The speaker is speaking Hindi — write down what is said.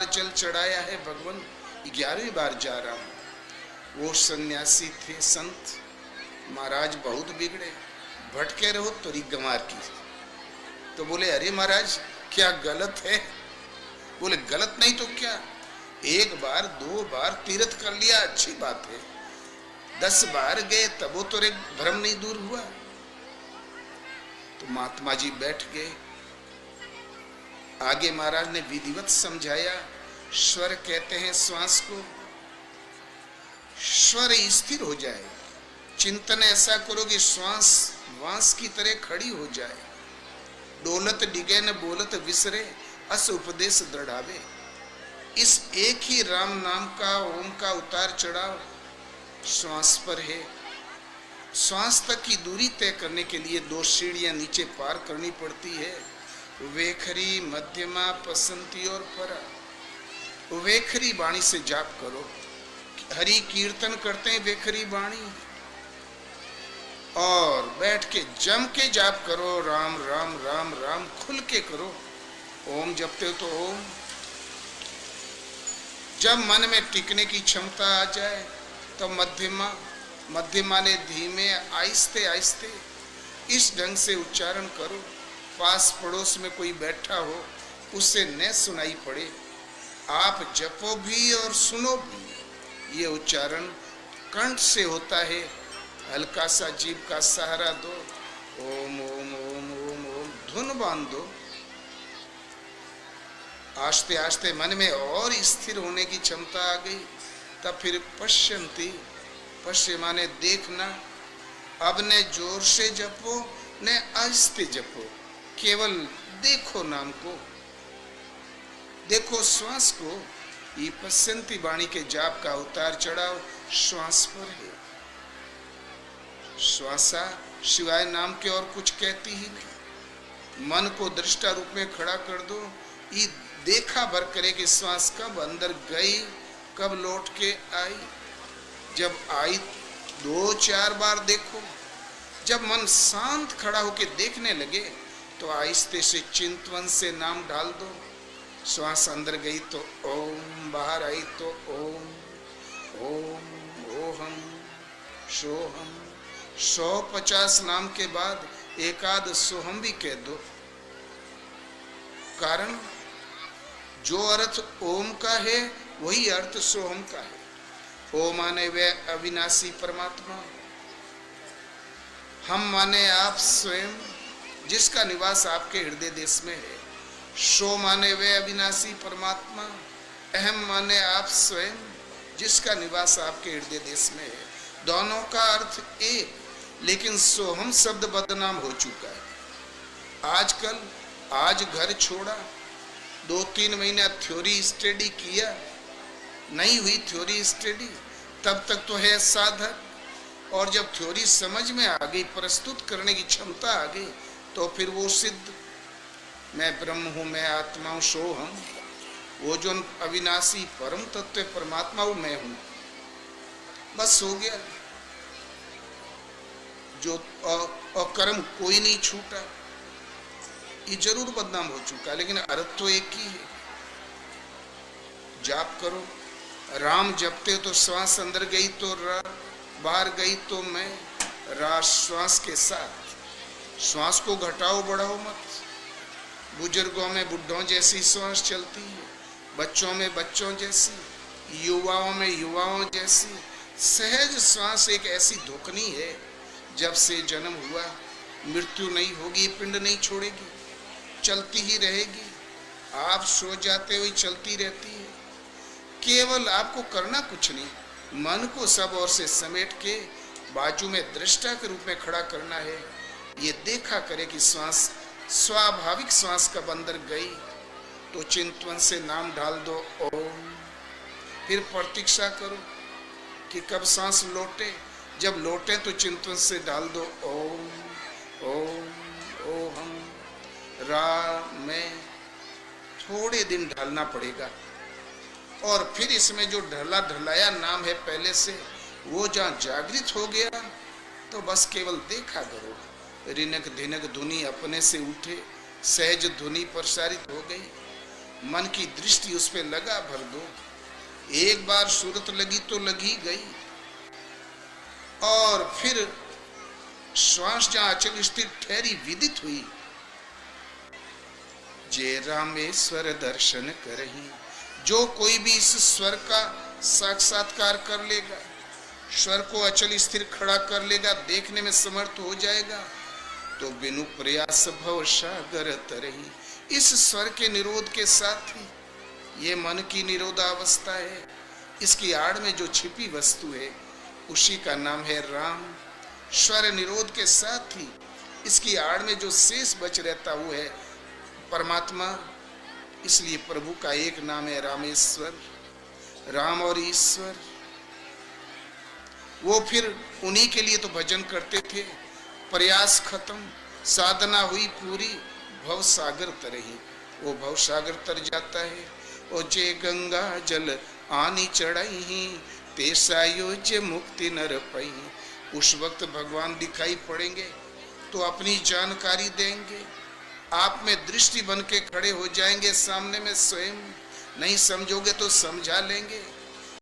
जल चढ़ाया है भगवान, 11वीं बार जा रहा हूं। वो सन्यासी थे संत, महाराज बहुत बिगड़े, भटके रहो तोरी गंवार की। तो बोले अरे महाराज क्या गलत है? बोले गलत नहीं तो क्या, 1 बार 2 बार तीर्थ कर लिया अच्छी बात है, 10 बार गए तब वो तोरे भ्रम नहीं दूर हुआ। तो महात्मा जी बैठ गए, आगे महाराज ने विधिवत समझाया। स्वर कहते हैं श्वास को, स्वर स्थिर हो जाए, चिंतन ऐसा करो कि श्वास वांस की तरह खड़ी हो जाए। डोलत डिगे न बोलत विसरे, अस उपदेश दृढ़ावे। इस एक ही राम नाम का, ओम का उतार चढ़ाव श्वास पर है। श्वास तक की दूरी तय करने के लिए 2 सीढ़ियां नीचे पार करनी पड़ती है, वेखरी, मध्यमा, पसंती और परा। वेखरी वाणी से जाप करो, हरि कीर्तन करते हैं वेखरी वाणी, और बैठ के जम के जाप करो, राम राम राम राम खुल के करो। ओम जपते हो तो ओम। जब मन में टिकने की क्षमता आ जाए तो मध्यमा, मध्यमा ने धीमे आहिस्ते आहिस्ते इस ढंग से उच्चारण करो, पास पड़ोस में कोई बैठा हो उससे न सुनाई पड़े। आप जपो भी और सुनो भी। ये उच्चारण कंठ से होता है, हल्का सा जीभ का सहारा दो, ओम ओम ओम ओम ओम, धुन बांधो। आस्ते आस्ते मन में और स्थिर होने की क्षमता आ गई, तब फिर पश्यंती, पश्य माने देखना। अब ने जोर से जपो ने आहिस्ते जपो, केवल देखो नाम को, देखो श्वास को। ये पश्यंती वाणी के जाप का उतार चढ़ाव श्वास पर है। श्वासा शिवाय नाम के और कुछ कहती ही नहीं। मन को दृष्टा रूप में खड़ा कर दो, ये देखा भर करे कि श्वास कब अंदर गई, कब लौट के आई। जब आई 2-4 बार देखो। जब मन शांत खड़ा होके देखने लगे तो आहिस्ते से चिंतवन से नाम डाल दो। श्वास अंदर गई तो ओम, बाहर आई तो ओम, ओम ओहम सोहम। 150 नाम के बाद एकाद सोहम भी कह दो। कारण जो अर्थ ओम का है वही अर्थ सोहम का है। ओम माने वह अविनाशी परमात्मा, हम माने आप स्वयं जिसका निवास आपके हृदय देश में है। शो माने वे अविनाशी परमात्मा, अहम माने आप स्वयं जिसका निवास आपके हृदय देश में है। दोनों का अर्थ एक, लेकिन सोहम शब्द बदनाम हो चुका है आजकल। आज घर छोड़ा, 2-3 महीना थ्योरी स्टडी किया, नहीं हुई थ्योरी स्टडी, तब तक तो है साधक, और जब थ्योरी समझ में आ गई, प्रस्तुत करने की क्षमता आ गई, तो फिर वो सिद्ध, मैं ब्रह्म हूं, मैं आत्मा हूं, सोहम, वो जो अविनाशी परम तत्व परमात्मा वो मैं हूं, बस हो गया। जो अकर्म कोई नहीं छूटा, ये जरूर बदनाम हो चुका, लेकिन अर्थ तो एक ही है। जाप करो, राम जपते तो श्वास अंदर गई तो रा, बाहर गई तो मैं, रा श्वास के साथ। श्वास को घटाओ बढ़ाओ मत। बुजुर्गों में बुढ़ों जैसी श्वास चलती है, बच्चों में बच्चों जैसी, युवाओं में युवाओं जैसी। सहज श्वास एक ऐसी धोखनी है, जब से जन्म हुआ मृत्यु नहीं होगी, पिंड नहीं छोड़ेगी, चलती ही रहेगी। आप सो जाते हुए चलती रहती है। केवल आपको करना कुछ नहीं, मन को सब ओर से समेट के बाजू में दृष्टा के रूप में खड़ा करना है। ये देखा करे कि श्वास स्वाभाविक श्वास कब अंदर गई, तो चिंतवन से नाम डाल दो ओम। फिर प्रतीक्षा करो कि कब सांस लौटे, जब लौटे तो चिंतन से डाल दो ओम ओम ओहम रा में। थोड़े दिन ढालना पड़ेगा, और फिर इसमें जो ढला ढलाया नाम है पहले से, वो जहाँ जागृत हो गया तो बस केवल देखा करो। रिनक धिनक धुनी अपने से उठे, सहज धुनी प्रसारित हो गई। मन की दृष्टि उस पे लगा भर दो। एक बार सूरत लगी तो लगी गई। और फिर श्वास जहां अचल स्थिर ठहरी विदित हुई, जे रामेश्वर दर्शन करही। जो कोई भी इस स्वर का साक्षात्कार कर लेगा, स्वर को अचल स्थिर खड़ा कर लेगा, देखने में समर्थ हो जाएगा, तो बिनु प्रयास भव सागर तरही। इस स्वर के निरोध के साथ ही ये मन की निरोधावस्था है। इसकी आड़ में जो छिपी वस्तु है उसी का नाम है राम। स्वर निरोध के साथ ही इसकी आड़ में जो शेष बच रहता वो है परमात्मा। इसलिए प्रभु का एक नाम है रामेश्वर। राम और ईश्वर, वो फिर उन्हीं के लिए तो भजन करते थे। प्रयास खत्म, साधना हुई पूरी, भव सागर तरही। वो भव सागर तर जाता है। ओ जे गंगा जल आनी चढ़ाई, तेसा योज्य मुक्ति नर पई। उस वक्त भगवान दिखाई पड़ेंगे तो अपनी जानकारी देंगे, आप में दृष्टि बन के खड़े हो जाएंगे सामने में स्वयं। नहीं समझोगे तो समझा लेंगे।